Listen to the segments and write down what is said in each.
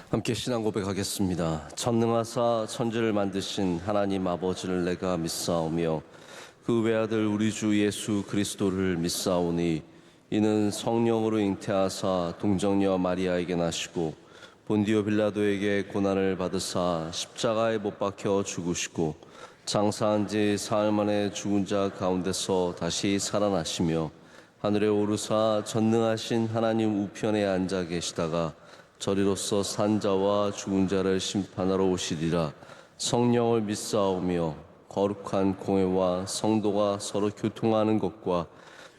함께 신앙 고백하겠습니다. 전능하사 천지를 만드신 하나님 아버지를 내가 믿사오며 그 외아들 우리 주 예수 그리스도를 믿사오니 이는 성령으로 잉태하사 동정녀 마리아에게 나시고 본디오 빌라도에게 고난을 받으사 십자가에 못 박혀 죽으시고 장사한 지 사흘 만에 죽은 자 가운데서 다시 살아나시며 하늘에 오르사 전능하신 하나님 우편에 앉아 계시다가 저리로서 산자와 죽은 자를 심판하러 오시리라. 성령을 믿사오며 거룩한 공회와 성도가 서로 교통하는 것과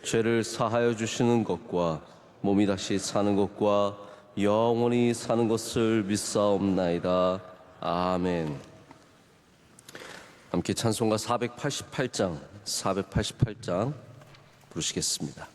죄를 사하여 주시는 것과 몸이 다시 사는 것과 영원히 사는 것을 믿사옵나이다. 아멘. 함께 찬송가 488장 부르시겠습니다.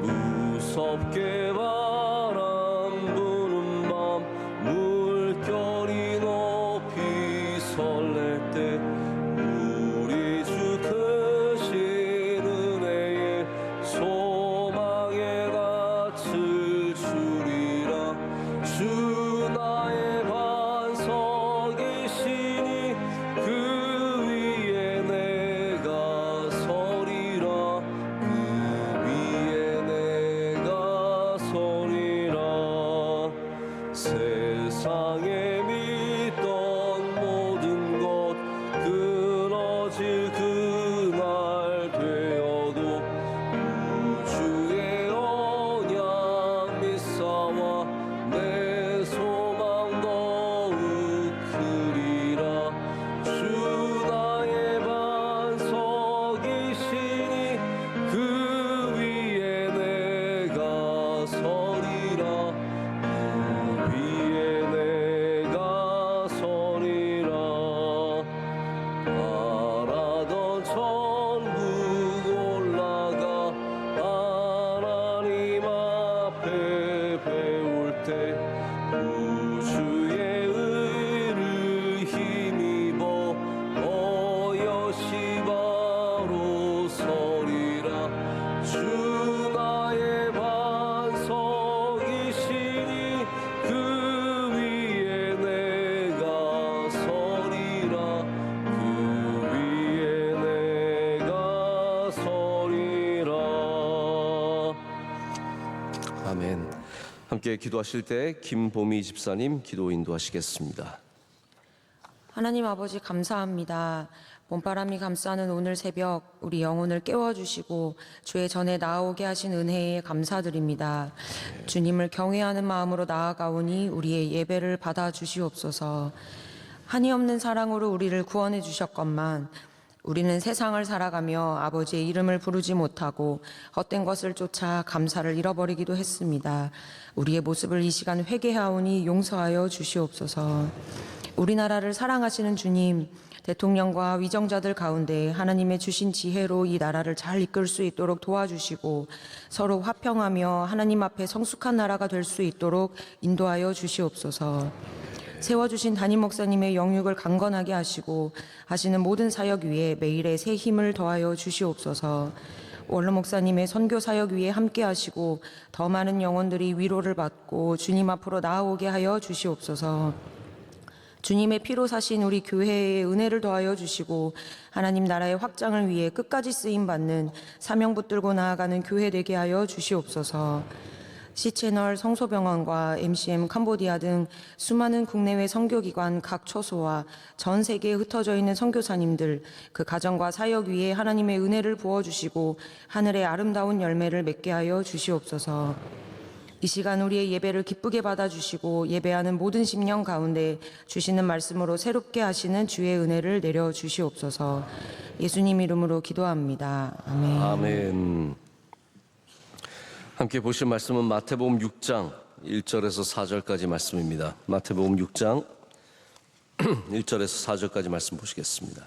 무섭게 바람 부는 밤 물결이 높이 설렐 때 우리 주 크신 은혜에 소망의 낯을 주리라. 주 나의 반석이시니 그 위에 내가 서리라. 그 위에 내가 서리라. 세상에 믿던 모든 것 끊어질 그날 되어도 우주의 언약 믿사와 내 소망 더욱 크리라. 주 나의 반석이시니 그 위에 내가 서리라. 그 위에 내가 서리라. 바라던 천국 올라가 하나님 앞에 배울 때 우주의 의를 힘입어 어여시 바로 서리라. 주 나의 반석이시니 그 위에 내가 서리라. 그 위에 내가 서리라. 아멘. 함께 기도하실 때 김보미 집사님 기도 인도하시겠습니다. 하나님 아버지 감사합니다. 봄바람이 감싸는 오늘 새벽 우리 영혼을 깨워주시고 주의 전에 나아오게 하신 은혜에 감사드립니다. 주님을 경외하는 마음으로 나아가오니 우리의 예배를 받아주시옵소서. 한이 없는 사랑으로 우리를 구원해 주셨건만 우리는 세상을 살아가며 아버지의 이름을 부르지 못하고 헛된 것을 쫓아 감사를 잃어버리기도 했습니다. 우리의 모습을 이 시간 회개하오니 용서하여 주시옵소서. 우리나라를 사랑하시는 주님, 대통령과 위정자들 가운데 하나님의 주신 지혜로 이 나라를 잘 이끌 수 있도록 도와주시고 서로 화평하며 하나님 앞에 성숙한 나라가 될 수 있도록 인도하여 주시옵소서. 세워주신 담임 목사님의 영육을 강건하게 하시고 하시는 모든 사역 위에 매일의 새 힘을 더하여 주시옵소서. 원로 목사님의 선교 사역 위에 함께 하시고 더 많은 영혼들이 위로를 받고 주님 앞으로 나아오게 하여 주시옵소서. 주님의 피로 사신 우리 교회에 은혜를 더하여 주시고 하나님 나라의 확장을 위해 끝까지 쓰임받는 사명 붙들고 나아가는 교회 되게 하여 주시옵소서. C채널 성소병원과 MCM 캄보디아 등 수많은 국내외 선교기관 각 처소와 전 세계에 흩어져 있는 선교사님들 그 가정과 사역 위에 하나님의 은혜를 부어주시고 하늘의 아름다운 열매를 맺게 하여 주시옵소서. 이 시간 우리의 예배를 기쁘게 받아주시고 예배하는 모든 심령 가운데 주시는 말씀으로 새롭게 하시는 주의 은혜를 내려주시옵소서. 예수님 이름으로 기도합니다. 아멘. 아멘. 함께 보실 말씀은 마태복음 6장 1절에서 4절까지 말씀입니다. 마태복음 6장 1절에서 4절까지 말씀 보시겠습니다.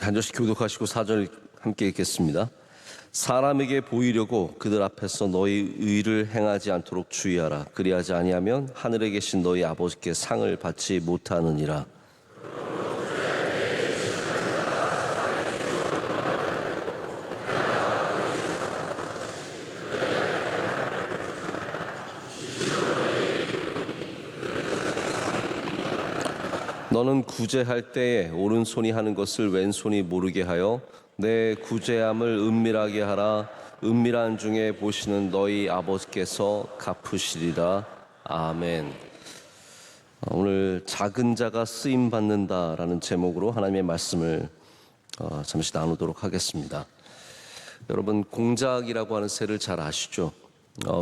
한 절씩 교독하시고 4절 함께 읽겠습니다. 사람에게 보이려고 그들 앞에서 너희 의를 행하지 않도록 주의하라. 그리하지 아니하면 하늘에 계신 너희 아버지께 상을 받지 못하느니라. 너는 구제할 때에 오른손이 하는 것을 왼손이 모르게 하여 내 구제함을 은밀하게 하라. 은밀한 중에 보시는 너희 아버지께서 갚으시리라. 아멘. 오늘 작은 자가 쓰임 받는다라는 제목으로 하나님의 말씀을 잠시 나누도록 하겠습니다. 여러분, 공작이라고 하는 새를 잘 아시죠?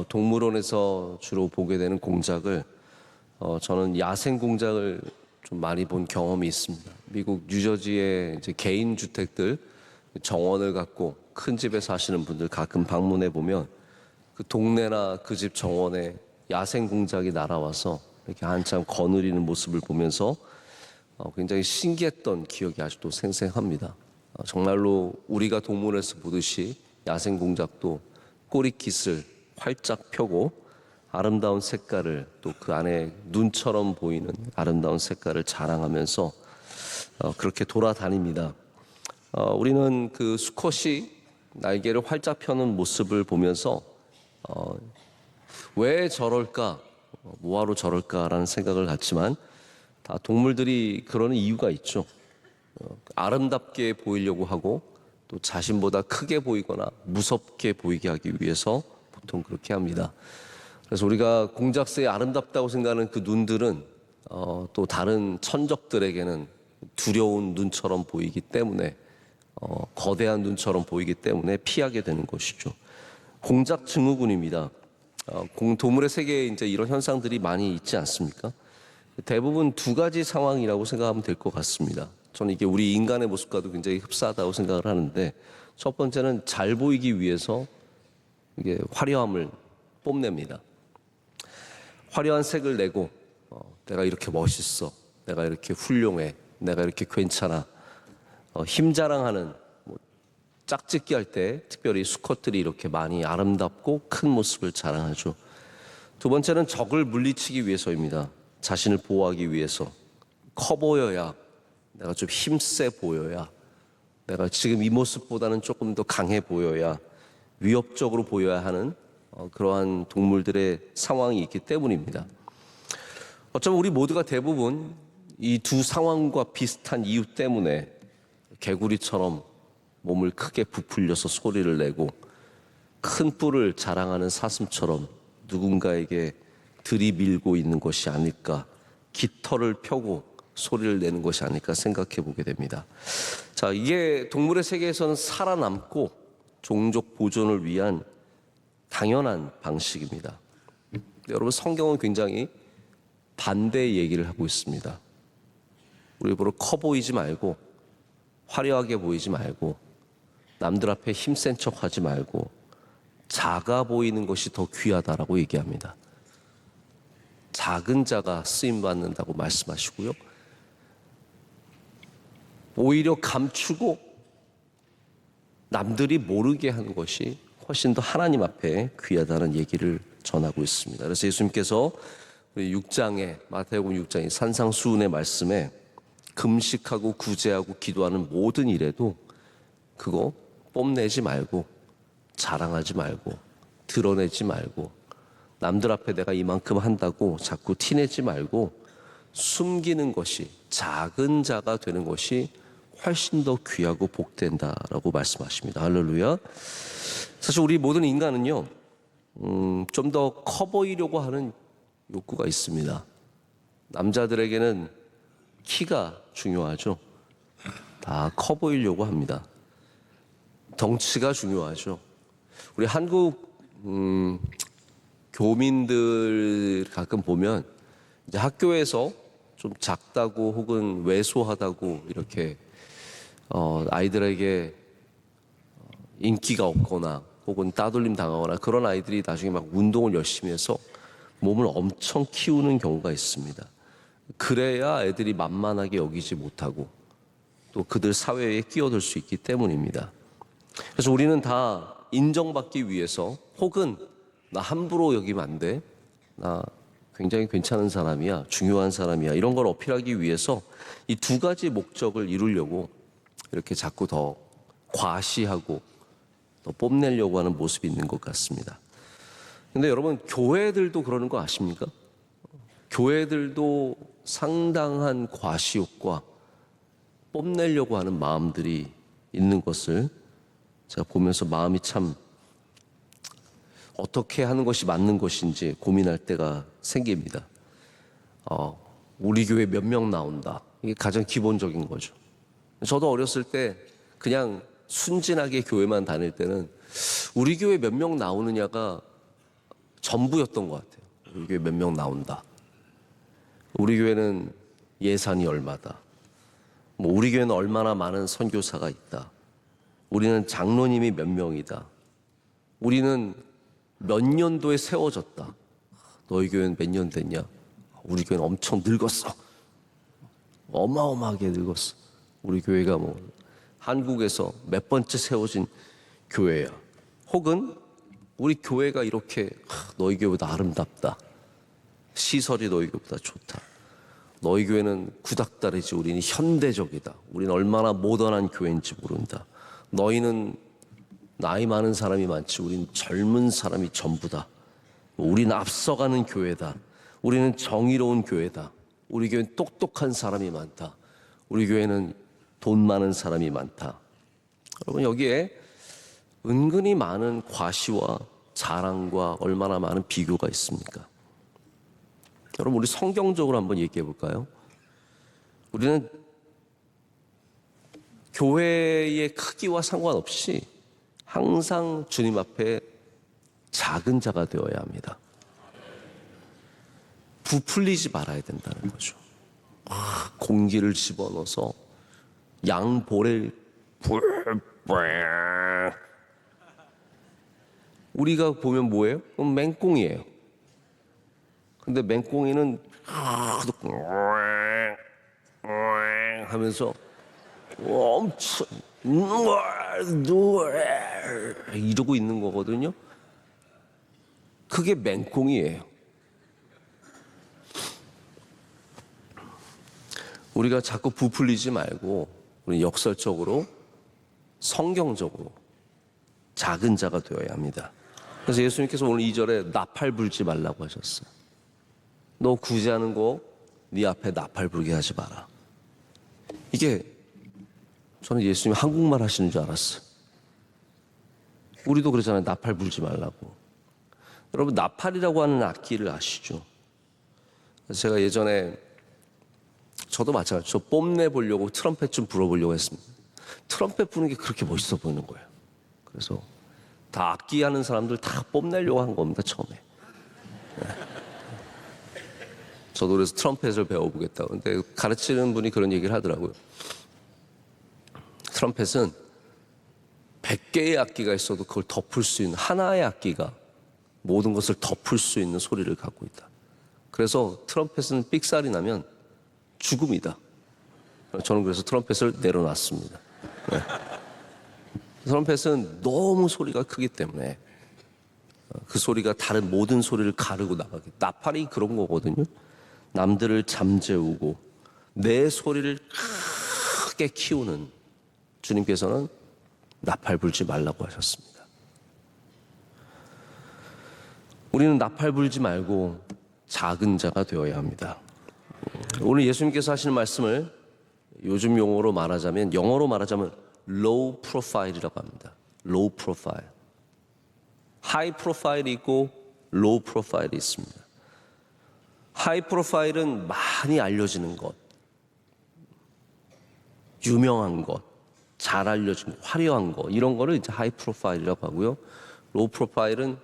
동물원에서 주로 보게 되는 공작을 저는 야생 공작을 좀 많이 본 경험이 있습니다. 미국 뉴저지의 이제 개인 주택들 정원을 갖고 큰 집에 사시는 분들 가끔 방문해 보면 그 동네나 그 집 정원에 야생 공작이 날아와서 이렇게 한참 거느리는 모습을 보면서 굉장히 신기했던 기억이 아직도 생생합니다. 정말로 우리가 동물원에서 보듯이 야생 공작도 꼬리깃을 활짝 펴고 아름다운 색깔을 또 그 안에 눈처럼 보이는 아름다운 색깔을 자랑하면서 그렇게 돌아다닙니다. 우리는 그 수컷이 날개를 활짝 펴는 모습을 보면서 왜 저럴까, 뭐하러 저럴까라는 생각을 갖지만 다 동물들이 그러는 이유가 있죠. 아름답게 보이려고 하고 또 자신보다 크게 보이거나 무섭게 보이게 하기 위해서 보통 그렇게 합니다. 그래서 우리가 공작새의 아름답다고 생각하는 그 눈들은 또 다른 천적들에게는 두려운 눈처럼 보이기 때문에 거대한 눈처럼 보이기 때문에 피하게 되는 것이죠. 공작 증후군입니다. 동물의 세계에 이제 이런 현상들이 많이 있지 않습니까? 대부분 두 가지 상황이라고 생각하면 될 것 같습니다. 저는 이게 우리 인간의 모습과도 굉장히 흡사하다고 생각을 하는데, 첫 번째는 잘 보이기 위해서 이게 화려함을 뽐냅니다. 화려한 색을 내고 내가 이렇게 멋있어, 내가 이렇게 훌륭해, 내가 이렇게 괜찮아, 힘 자랑하는 짝짓기 할 때 특별히 수컷들이 이렇게 많이 아름답고 큰 모습을 자랑하죠. 두 번째는 적을 물리치기 위해서입니다. 자신을 보호하기 위해서 커 보여야, 내가 좀 힘세 보여야, 내가 지금 이 모습보다는 조금 더 강해 보여야, 위협적으로 보여야 하는 그러한 동물들의 상황이 있기 때문입니다. 어쩌면 우리 모두가 대부분 이 두 상황과 비슷한 이유 때문에 개구리처럼 몸을 크게 부풀려서 소리를 내고 큰 뿔을 자랑하는 사슴처럼 누군가에게 들이밀고 있는 것이 아닐까, 깃털을 펴고 소리를 내는 것이 아닐까 생각해 보게 됩니다. 자, 이게 동물의 세계에서는 살아남고 종족 보존을 위한 당연한 방식입니다. 여러분, 성경은 굉장히 반대의 얘기를 하고 있습니다. 우리 보러 커 보이지 말고, 화려하게 보이지 말고, 남들 앞에 힘센 척 하지 말고 작아 보이는 것이 더 귀하다라고 얘기합니다. 작은 자가 쓰임받는다고 말씀하시고요, 오히려 감추고 남들이 모르게 하는 것이 훨씬 더 하나님 앞에 귀하다는 얘기를 전하고 있습니다. 그래서 예수님께서 우리 6장에, 마태복음 6장의 산상수훈의 말씀에 금식하고 구제하고 기도하는 모든 일에도 그거 뽐내지 말고, 자랑하지 말고, 드러내지 말고, 남들 앞에 내가 이만큼 한다고 자꾸 티내지 말고 숨기는 것이, 작은 자가 되는 것이 훨씬 더 귀하고 복된다라고 말씀하십니다. 할렐루야. 사실 우리 모든 인간은요, 좀 더 커 보이려고 하는 욕구가 있습니다. 남자들에게는 키가 중요하죠. 다 커 보이려고 합니다. 덩치가 중요하죠. 우리 한국 교민들 가끔 보면 이제 학교에서 좀 작다고 혹은 왜소하다고 이렇게 아이들에게 인기가 없거나 혹은 따돌림 당하거나 그런 아이들이 나중에 막 운동을 열심히 해서 몸을 엄청 키우는 경우가 있습니다. 그래야 애들이 만만하게 여기지 못하고 또 그들 사회에 끼어들 수 있기 때문입니다. 그래서 우리는 다 인정받기 위해서 혹은 나 함부로 여기면 안 돼, 나 굉장히 괜찮은 사람이야, 중요한 사람이야, 이런 걸 어필하기 위해서 이 두 가지 목적을 이루려고 이렇게 자꾸 더 과시하고 더 뽐내려고 하는 모습이 있는 것 같습니다. 근데 여러분, 교회들도 그러는 거 아십니까? 교회들도 상당한 과시욕과 뽐내려고 하는 마음들이 있는 것을 제가 보면서 마음이 참 어떻게 하는 것이 맞는 것인지 고민할 때가 생깁니다. 우리 교회 몇 명 나온다. 이게 가장 기본적인 거죠. 저도 어렸을 때 그냥 순진하게 교회만 다닐 때는 우리 교회 몇 명 나오느냐가 전부였던 것 같아요. 우리 교회 몇 명 나온다. 우리 교회는 예산이 얼마다. 우리 교회는 얼마나 많은 선교사가 있다. 우리는 장로님이 몇 명이다. 우리는 몇 년도에 세워졌다. 너희 교회는 몇 년 됐냐? 우리 교회는 엄청 늙었어. 어마어마하게 늙었어. 우리 교회가 한국에서 몇 번째 세워진 교회야. 혹은 우리 교회가 이렇게 너희 교회보다 아름답다. 시설이 너희 교회보다 좋다. 너희 교회는 구닥다리지 우리는 현대적이다. 우리는 얼마나 모던한 교회인지 모른다. 너희는 나이 많은 사람이 많지 우리는 젊은 사람이 전부다. 우리는 앞서가는 교회다. 우리는 정의로운 교회다. 우리 교회는 똑똑한 사람이 많다. 우리 교회는 돈 많은 사람이 많다. 여러분, 여기에 은근히 많은 과시와 자랑과 얼마나 많은 비교가 있습니까? 여러분, 우리 성경적으로 한번 얘기해 볼까요? 우리는 교회의 크기와 상관없이 항상 주님 앞에 작은 자가 되어야 합니다. 부풀리지 말아야 된다는 거죠. 공기를 집어넣어서 양볼을 우리가 보면 뭐예요? 그럼 맹꽁이에요. 근데 맹꽁이는 하면서 엄청 이러고 있는 거거든요. 그게 맹꽁이에요. 우리가 자꾸 부풀리지 말고 우리 역설적으로 성경적으로 작은 자가 되어야 합니다. 그래서 예수님께서 오늘 2절에 나팔 불지 말라고 하셨어요. 너 구제하는 거 네 앞에 나팔 불게 하지 마라. 이게 저는 예수님이 한국말 하시는 줄 알았어요. 우리도 그러잖아요. 나팔 불지 말라고. 여러분, 나팔이라고 하는 악기를 아시죠? 제가 예전에 저도 마찬가지로 저 뽐내 보려고 트럼펫 좀 불어보려고 했습니다. 트럼펫 부는 게 그렇게 멋있어 보이는 거예요. 그래서 다 악기 하는 사람들 다 뽐내려고 한 겁니다, 처음에. 저도 그래서 트럼펫을 배워보겠다고. 근데 가르치는 분이 그런 얘기를 하더라고요. 트럼펫은 100개의 악기가 있어도 그걸 덮을 수 있는 하나의 악기가 모든 것을 덮을 수 있는 소리를 갖고 있다. 그래서 트럼펫은 삑살이 나면 죽음이다. 저는 그래서 트럼펫을 내려놨습니다. 네. 트럼펫은 너무 소리가 크기 때문에 그 소리가 다른 모든 소리를 가르고 나가게. 나팔이 그런 거거든요. 남들을 잠재우고 내 소리를 크게 키우는 주님께서는 나팔 불지 말라고 하셨습니다. 우리는 나팔 불지 말고 작은 자가 되어야 합니다. 오늘 예수님께서 하시는 말씀을 요즘 용어로 말하자면, 영어로 말하자면 low profile이라고 합니다. low profile. high profile이 있고 low profile이 있습니다. high profile은 많이 알려지는 것, 유명한 것, 잘 알려진 것, 화려한 것, 이런 거를 이제 하이 프로파일이라고 하고요. 로우 프로파일은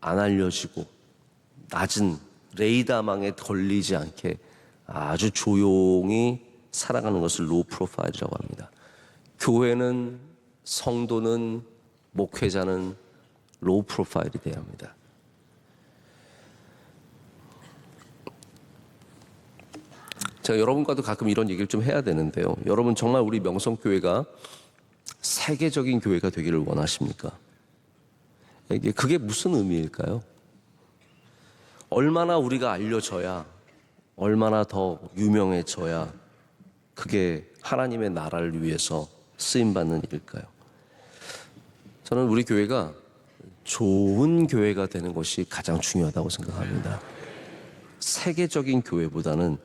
안 알려지고 낮은 레이더망에 걸리지 않게 아주 조용히 살아가는 것을 로우 프로파일이라고 합니다. 교회는, 성도는, 목회자는 로우 프로파일이 돼야 합니다. 제가 여러분과도 가끔 이런 얘기를 좀 해야 되는데요. 여러분 정말 우리 명성교회가 세계적인 교회가 되기를 원하십니까? 그게 무슨 의미일까요? 얼마나 우리가 알려져야, 얼마나 더 유명해져야 그게 하나님의 나라를 위해서 쓰임받는 일일까요? 저는 우리 교회가 좋은 교회가 되는 것이 가장 중요하다고 생각합니다. 세계적인 교회보다는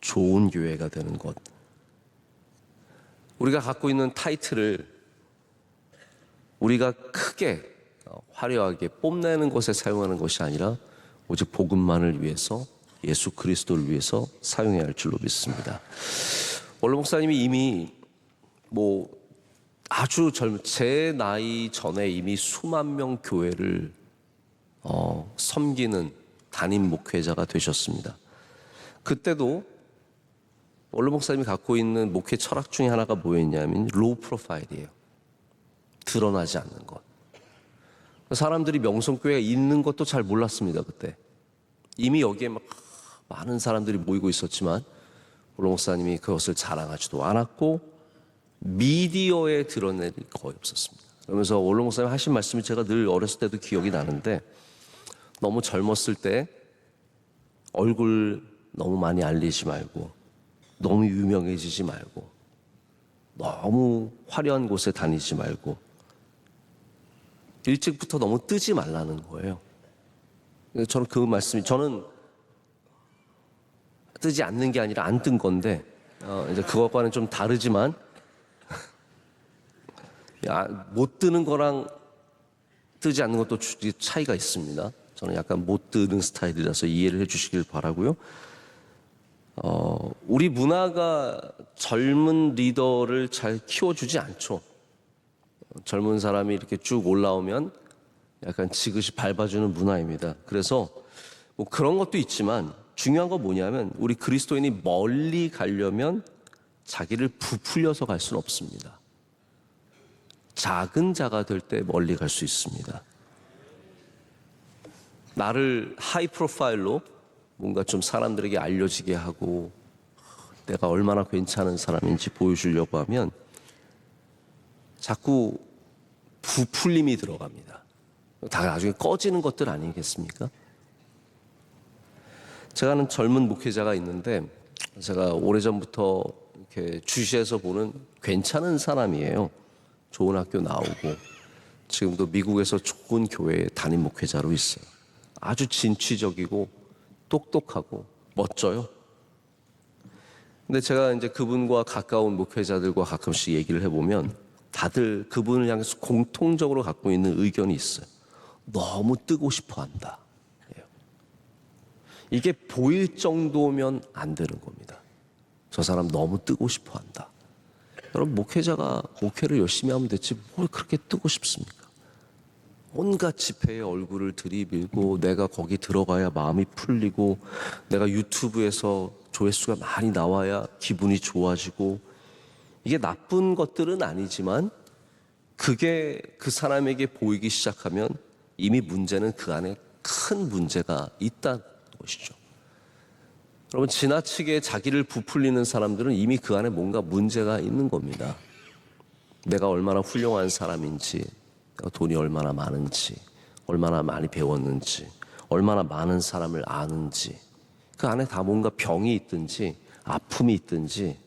좋은 교회가 되는 것. 우리가 갖고 있는 타이틀을 우리가 크게 화려하게 뽐내는 것에 사용하는 것이 아니라 오직 복음만을 위해서, 예수 그리스도를 위해서 사용해야 할 줄로 믿습니다. 원로 목사님이 이미 아주 제 나이 전에 이미 수만 명 교회를 섬기는 담임 목회자가 되셨습니다. 그때도 원로 목사님이 갖고 있는 목회 철학 중에 하나가 뭐였냐면 로우 프로파일이에요. 드러나지 않는 것. 사람들이 명성교회가 있는 것도 잘 몰랐습니다. 그때 이미 여기에 많은 사람들이 모이고 있었지만 원로 목사님이 그것을 자랑하지도 않았고 미디어에 드러낼 일이 거의 없었습니다. 그러면서 원로 목사님 하신 말씀이 제가 늘 어렸을 때도 기억이 나는데, 너무 젊었을 때 얼굴 너무 많이 알리지 말고, 너무 유명해지지 말고, 너무 화려한 곳에 다니지 말고, 일찍부터 너무 뜨지 말라는 거예요. 저는 그 말씀이, 저는 뜨지 않는 게 아니라 안 뜬 건데, 이제 그것과는 좀 다르지만, 못 뜨는 거랑 뜨지 않는 것도 차이가 있습니다. 저는 약간 못 뜨는 스타일이라서 이해를 해주시길 바라고요. 우리 문화가 젊은 리더를 잘 키워주지 않죠. 젊은 사람이 이렇게 쭉 올라오면 약간 지그시 밟아주는 문화입니다. 그래서 그런 것도 있지만 중요한 건 뭐냐면, 우리 그리스도인이 멀리 가려면 자기를 부풀려서 갈 수는 없습니다. 작은 자가 될 때 멀리 갈 수 있습니다. 나를 하이 프로파일로 뭔가 좀 사람들에게 알려지게 하고 내가 얼마나 괜찮은 사람인지 보여주려고 하면 자꾸 부풀림이 들어갑니다. 다 나중에 꺼지는 것들 아니겠습니까? 제가 아는 젊은 목회자가 있는데, 제가 오래전부터 이렇게 주시해서 보는 괜찮은 사람이에요. 좋은 학교 나오고 지금도 미국에서 좋은 교회에 담임 목회자로 있어요. 아주 진취적이고 똑똑하고 멋져요. 근데 제가 이제 그분과 가까운 목회자들과 가끔씩 얘기를 해보면 다들 그분을 향해서 공통적으로 갖고 있는 의견이 있어요. 너무 뜨고 싶어 한다. 이게 보일 정도면 안 되는 겁니다. 저 사람 너무 뜨고 싶어 한다. 여러분, 목회자가 목회를 열심히 하면 됐지 뭘 그렇게 뜨고 싶습니까? 온갖 집회에 얼굴을 들이밀고 내가 거기 들어가야 마음이 풀리고 내가 유튜브에서 조회수가 많이 나와야 기분이 좋아지고, 이게 나쁜 것들은 아니지만 그게 그 사람에게 보이기 시작하면 이미 문제는 그 안에 큰 문제가 있다는 것이죠. 여러분, 지나치게 자기를 부풀리는 사람들은 이미 그 안에 뭔가 문제가 있는 겁니다. 내가 얼마나 훌륭한 사람인지, 내가 돈이 얼마나 많은지, 얼마나 많이 배웠는지, 얼마나 많은 사람을 아는지, 그 안에 다 뭔가 병이 있든지 아픔이 있든지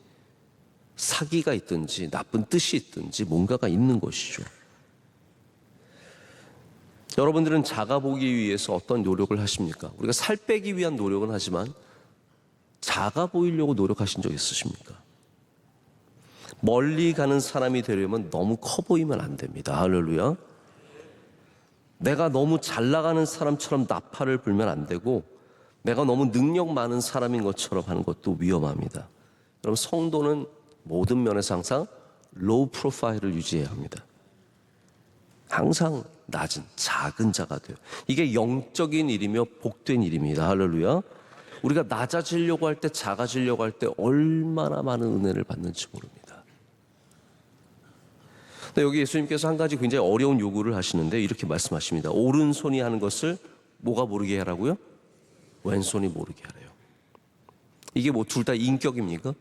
사기가 있든지 나쁜 뜻이 있든지 뭔가가 있는 것이죠. 여러분들은 작아 보기 위해서 어떤 노력을 하십니까? 우리가 살 빼기 위한 노력은 하지만 작아 보이려고 노력하신 적 있으십니까? 멀리 가는 사람이 되려면 너무 커 보이면 안 됩니다. 할렐루야. 내가 너무 잘 나가는 사람처럼 나팔을 불면 안 되고, 내가 너무 능력 많은 사람인 것처럼 하는 것도 위험합니다. 여러분, 성도는 모든 면에서 항상 로우 프로파일을 유지해야 합니다. 항상 낮은 작은 자가 돼요. 이게 영적인 일이며 복된 일입니다. 할렐루야. 우리가 낮아지려고 할 때, 작아지려고 할 때 얼마나 많은 은혜를 받는지 모릅니다. 근데 여기 예수님께서 한 가지 굉장히 어려운 요구를 하시는데 이렇게 말씀하십니다. 오른손이 하는 것을 뭐가 모르게 하라고요? 왼손이 모르게 하래요. 이게 뭐 둘 다 인격입니까?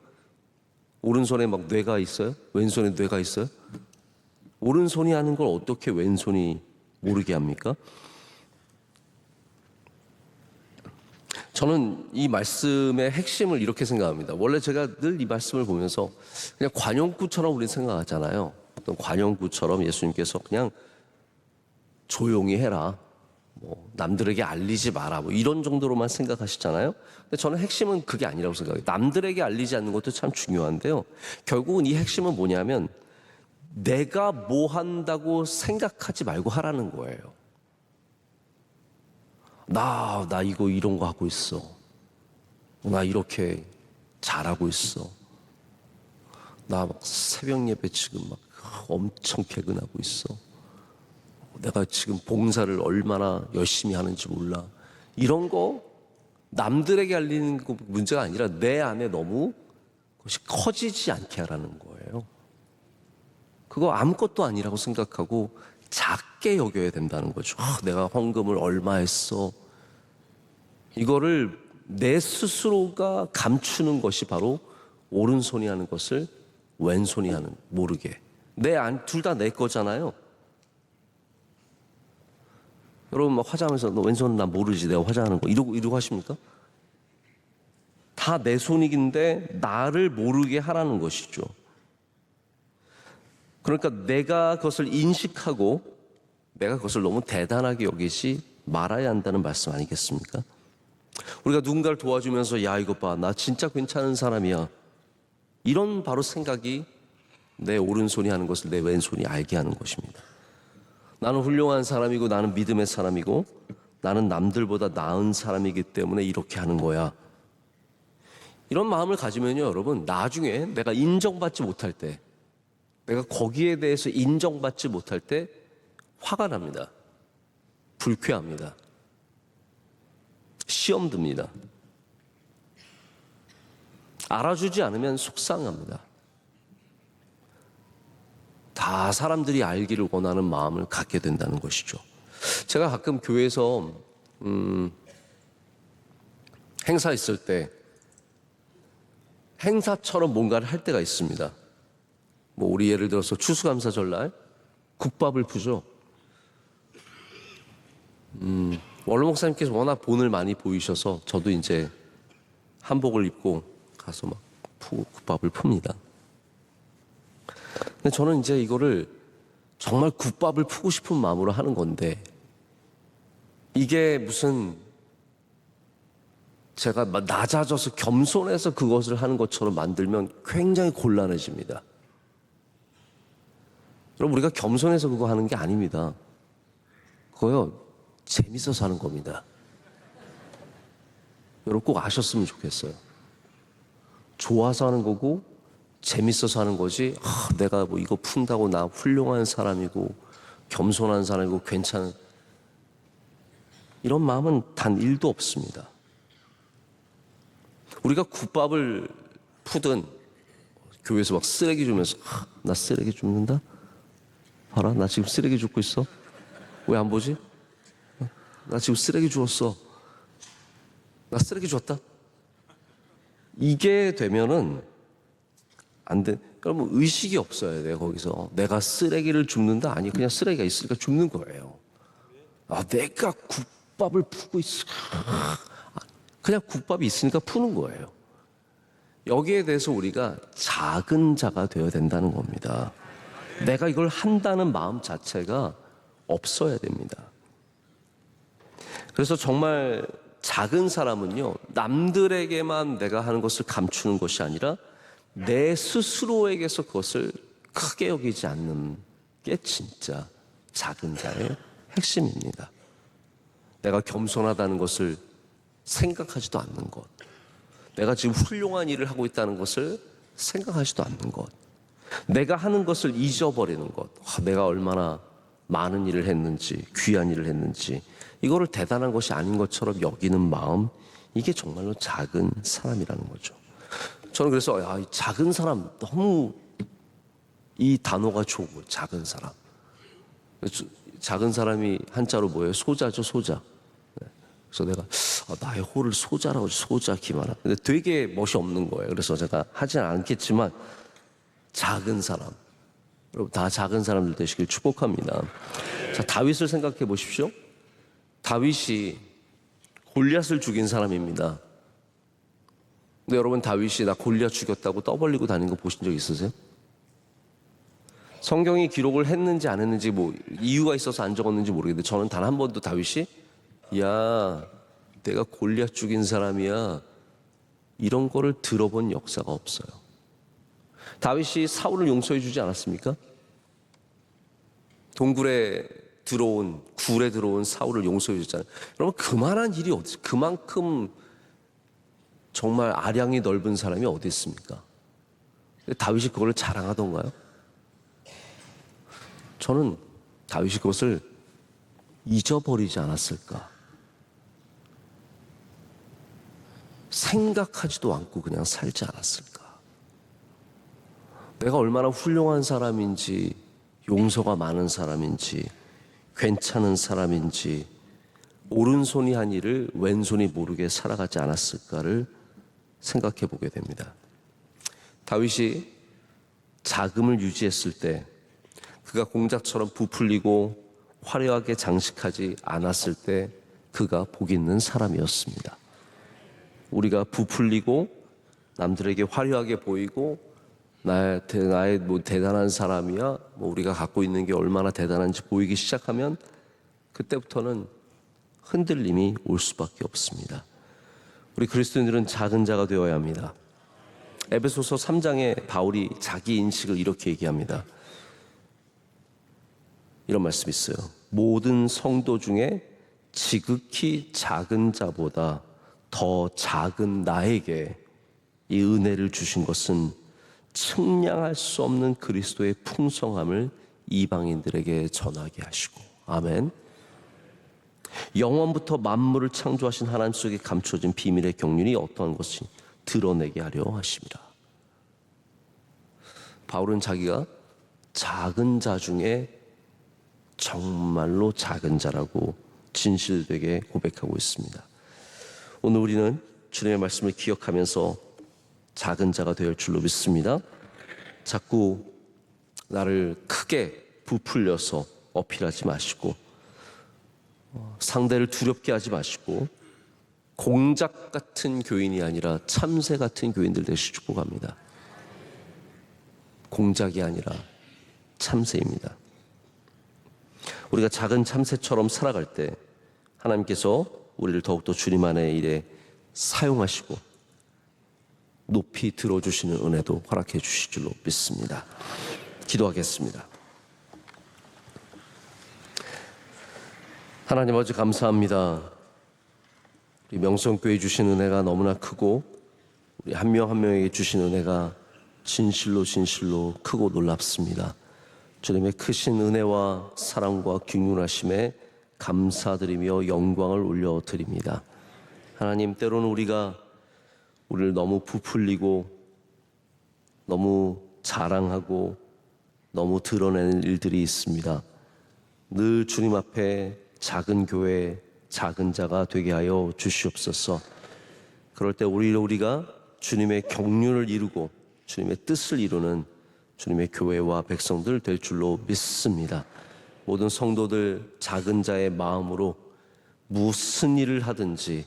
오른손에 막 뇌가 있어요? 왼손에 뇌가 있어요? 오른손이 하는 걸 어떻게 왼손이 모르게 합니까? 저는 이 말씀의 핵심을 이렇게 생각합니다. 원래 제가 늘 이 말씀을 보면서 그냥 관용구처럼 우리는 생각하잖아요. 어떤 관용구처럼 예수님께서 그냥 조용히 해라, 뭐 남들에게 알리지 마라, 뭐 이런 정도로만 생각하시잖아요. 근데 저는 핵심은 그게 아니라고 생각해요. 남들에게 알리지 않는 것도 참 중요한데요. 결국은 이 핵심은 뭐냐면 내가 뭐 한다고 생각하지 말고 하라는 거예요. 나 이거 이런 거 하고 있어. 나 이렇게 잘하고 있어. 나 막 새벽 예배 지금 막 엄청 개근하고 있어. 내가 지금 봉사를 얼마나 열심히 하는지 몰라. 이런 거 남들에게 알리는 거 문제가 아니라 내 안에 너무 그것이 커지지 않게 하라는 거예요. 그거 아무것도 아니라고 생각하고 작게 여겨야 된다는 거죠. 내가 헌금을 얼마 했어. 이거를 내 스스로가 감추는 것이 바로 오른손이 하는 것을 왼손이 하는, 모르게. 둘 다 내 거잖아요. 여러분 막 화장하면서 너 왼손은 나 모르지, 내가 화장하는 거 이러고 하십니까? 다 내 손이긴데 나를 모르게 하라는 것이죠. 그러니까 내가 그것을 인식하고 내가 그것을 너무 대단하게 여기지 말아야 한다는 말씀 아니겠습니까? 우리가 누군가를 도와주면서 야 이것 봐, 나 진짜 괜찮은 사람이야, 이런 바로 생각이 내 오른손이 하는 것을 내 왼손이 알게 하는 것입니다. 나는 훌륭한 사람이고 나는 믿음의 사람이고 나는 남들보다 나은 사람이기 때문에 이렇게 하는 거야. 이런 마음을 가지면요, 여러분, 나중에 내가 인정받지 못할 때, 내가 거기에 대해서 인정받지 못할 때 화가 납니다. 불쾌합니다. 시험 듭니다. 알아주지 않으면 속상합니다. 다 사람들이 알기를 원하는 마음을 갖게 된다는 것이죠. 제가 가끔 교회에서 행사 있을 때 행사처럼 뭔가를 할 때가 있습니다. 뭐 우리 예를 들어서 추수감사절날 국밥을 푸죠. 원로 목사님께서 워낙 본을 많이 보이셔서 저도 이제 한복을 입고 가서 막 푸고 국밥을 풉니다. 근데 저는 이제 이거를 정말 국밥을 푸고 싶은 마음으로 하는 건데 이게 무슨 제가 낮아져서 겸손해서 그것을 하는 것처럼 만들면 굉장히 곤란해집니다. 여러분, 우리가 겸손해서 그거 하는 게 아닙니다. 그거요, 재밌어서 하는 겁니다. 여러분 꼭 아셨으면 좋겠어요. 좋아서 하는 거고 재밌어서 하는 거지, 내가 뭐 이거 푼다고 나 훌륭한 사람이고 겸손한 사람이고 괜찮은, 이런 마음은 단 1도 없습니다. 우리가 국밥을 푸든 교회에서 막 쓰레기 주면서 나 쓰레기 줍는다? 봐라, 나 지금 쓰레기 줍고 있어. 왜 안 보지? 나 지금 쓰레기 주웠어. 나 쓰레기 줬다. 이게 되면은 안 돼. 그러면 의식이 없어야 돼요. 거기서 내가 쓰레기를 줍는다? 아니, 그냥 쓰레기가 있으니까 줍는 거예요. 내가 국밥을 푸고 있어. 그냥 국밥이 있으니까 푸는 거예요. 여기에 대해서 우리가 작은 자가 되어야 된다는 겁니다. 내가 이걸 한다는 마음 자체가 없어야 됩니다. 그래서 정말 작은 사람은요, 남들에게만 내가 하는 것을 감추는 것이 아니라 내 스스로에게서 그것을 크게 여기지 않는 게 진짜 작은 자의 핵심입니다. 내가 겸손하다는 것을 생각하지도 않는 것, 내가 지금 훌륭한 일을 하고 있다는 것을 생각하지도 않는 것, 내가 하는 것을 잊어버리는 것, 내가 얼마나 많은 일을 했는지, 귀한 일을 했는지, 이거를 대단한 것이 아닌 것처럼 여기는 마음, 이게 정말로 작은 사람이라는 거죠. 저는 그래서 이 작은 사람, 너무 이 단어가 좋은 거예요. 작은 사람. 작은 사람이 한자로 뭐예요? 소자죠, 소자. 그래서 내가 나의 호를 소자라고 하지, 소자 기만하. 근데 되게 멋이 없는 거예요. 그래서 제가 하진 않겠지만 작은 사람, 여러분 다 작은 사람들 되시길 축복합니다. 자, 다윗을 생각해 보십시오. 다윗이 골리앗을 죽인 사람입니다. 근데 여러분, 다윗이 나 골리앗 죽였다고 떠벌리고 다니는 거 보신 적 있으세요? 성경이 기록을 했는지 안 했는지 뭐 이유가 있어서 안 적었는지 모르겠는데, 저는 단 한 번도 다윗이 야, 내가 골리앗 죽인 사람이야, 이런 거를 들어본 역사가 없어요. 다윗이 사울을 용서해 주지 않았습니까? 동굴에 들어온, 굴에 들어온 사울을 용서해 줬잖아요. 여러분, 그만한 일이 어디, 그만큼 정말 아량이 넓은 사람이 어디 있습니까? 다윗이 그걸 자랑하던가요? 저는 다윗이 그것을 잊어버리지 않았을까? 생각하지도 않고 그냥 살지 않았을까? 내가 얼마나 훌륭한 사람인지, 용서가 많은 사람인지, 괜찮은 사람인지, 오른손이 한 일을 왼손이 모르게 살아가지 않았을까를 생각해 보게 됩니다. 다윗이 자금을 유지했을 때, 그가 공작처럼 부풀리고 화려하게 장식하지 않았을 때 그가 복 있는 사람이었습니다. 우리가 부풀리고 남들에게 화려하게 보이고 나의 뭐 대단한 사람이야, 뭐 우리가 갖고 있는 게 얼마나 대단한지 보이기 시작하면 그때부터는 흔들림이 올 수밖에 없습니다. 우리 그리스도인들은 작은 자가 되어야 합니다. 에베소서 3장에 바울이 자기 인식을 이렇게 얘기합니다. 이런 말씀이 있어요. 모든 성도 중에 지극히 작은 자보다 더 작은 나에게 이 은혜를 주신 것은 측량할 수 없는 그리스도의 풍성함을 이방인들에게 전하게 하시고. 아멘. 영원부터 만물을 창조하신 하나님 속에 감춰진 비밀의 경륜이 어떠한 것이 드러내게 하려 하십니다. 바울은 자기가 작은 자 중에 정말로 작은 자라고 진실되게 고백하고 있습니다. 오늘 우리는 주님의 말씀을 기억하면서 작은 자가 될 줄로 믿습니다. 자꾸 나를 크게 부풀려서 어필하지 마시고, 상대를 두렵게 하지 마시고, 공작 같은 교인이 아니라 참새 같은 교인들 되시 축복합니다. 공작이 아니라 참새입니다. 우리가 작은 참새처럼 살아갈 때 하나님께서 우리를 더욱더 주님 안의 일에 사용하시고 높이 들어주시는 은혜도 허락해 주실 줄로 믿습니다. 기도하겠습니다. 하나님 아버지, 감사합니다. 우리 명성교회 주신 은혜가 너무나 크고 우리 한 명 한 명에게 주신 은혜가 진실로 크고 놀랍습니다. 주님의 크신 은혜와 사랑과 긍휼하심에 감사드리며 영광을 올려드립니다. 하나님, 때로는 우리를 너무 부풀리고 너무 자랑하고 너무 드러내는 일들이 있습니다. 늘 주님 앞에 작은 교회, 작은 자가 되게 하여 주시옵소서. 그럴 때 우리가 주님의 경륜을 이루고 주님의 뜻을 이루는 주님의 교회와 백성들 될 줄로 믿습니다. 모든 성도들 작은 자의 마음으로 무슨 일을 하든지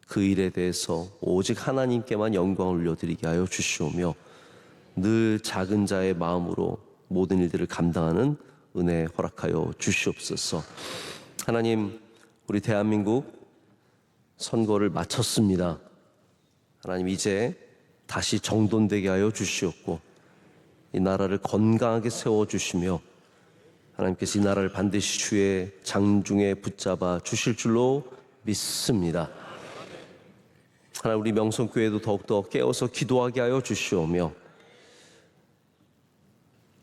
그 일에 대해서 오직 하나님께만 영광을 올려드리게 하여 주시오며, 늘 작은 자의 마음으로 모든 일들을 감당하는 은혜 허락하여 주시옵소서. 하나님, 우리 대한민국 선거를 마쳤습니다. 하나님, 이제 다시 정돈되게 하여 주시옵고 이 나라를 건강하게 세워주시며 하나님께서 이 나라를 반드시 주의 장중에 붙잡아 주실 줄로 믿습니다. 하나님, 우리 명성교회도 더욱더 깨어서 기도하게 하여 주시오며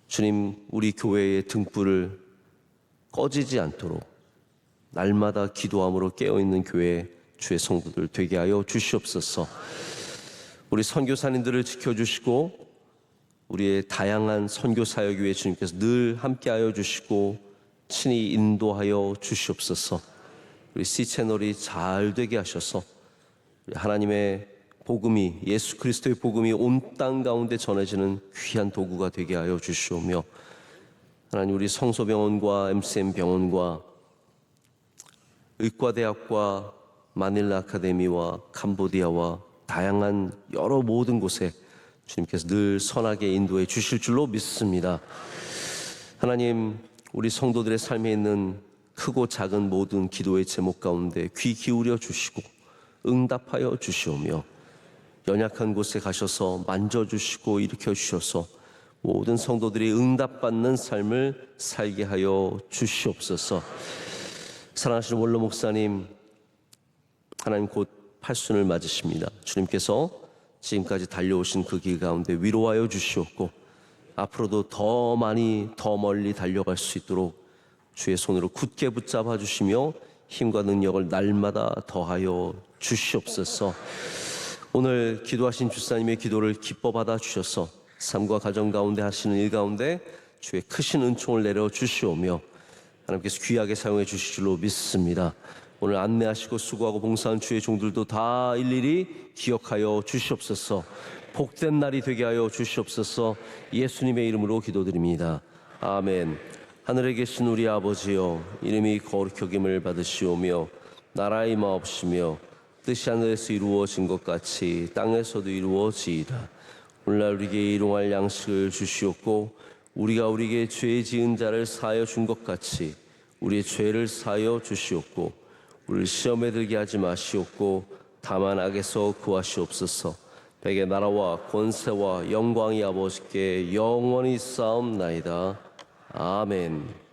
주님, 우리 교회의 등불을 꺼지지 않도록 날마다 기도함으로 깨어있는 교회 주의 성도들 되게 하여 주시옵소서. 우리 선교사님들을 지켜주시고 우리의 다양한 선교 사역 위에 주님께서 늘 함께하여 주시고 친히 인도하여 주시옵소서. 우리 C채널이 잘 되게 하셔서 하나님의 복음이, 예수 그리스도의 복음이 온 땅 가운데 전해지는 귀한 도구가 되게 하여 주시오며, 하나님, 우리 성소병원과 MCM 병원과 의과대학과 마닐라 아카데미와 캄보디아와 다양한 여러 모든 곳에 주님께서 늘 선하게 인도해 주실 줄로 믿습니다. 하나님, 우리 성도들의 삶에 있는 크고 작은 모든 기도의 제목 가운데 귀 기울여 주시고 응답하여 주시오며, 연약한 곳에 가셔서 만져주시고 일으켜 주셔서 모든 성도들이 응답받는 삶을 살게 하여 주시옵소서. 사랑하시는 원로 목사님, 하나님 곧 팔순을 맞으십니다. 주님께서 지금까지 달려오신 그 길 가운데 위로하여 주시옵고 앞으로도 더 많이 더 멀리 달려갈 수 있도록 주의 손으로 굳게 붙잡아 주시며 힘과 능력을 날마다 더하여 주시옵소서. 오늘 기도하신 주사님의 기도를 기뻐 받아 주셔서 삶과 가정 가운데 하시는 일 가운데 주의 크신 은총을 내려 주시오며 하나님께서 귀하게 사용해 주실 줄로 믿습니다. 오늘 안내하시고 수고하고 봉사한 주의 종들도 다 일일이 기억하여 주시옵소서. 복된 날이 되게 하여 주시옵소서. 예수님의 이름으로 기도드립니다. 아멘. 하늘에 계신 우리 아버지여, 이름이 거룩히 여김을 받으시오며 나라의 마옵시며 뜻이 하늘에서 이루어진 것 같이 땅에서도 이루어지이다. 오늘날 우리에게 일용할 양식을 주시옵고 우리가 우리에게 죄 지은 자를 사하여 준 것 같이 우리의 죄를 사하여 주시옵고 우리를 시험에 들게 하지 마시옵고 다만 악에서 구하시옵소서. 백의 나라와 권세와 영광이 아버지께 영원히 쌓옵나이다. 아멘.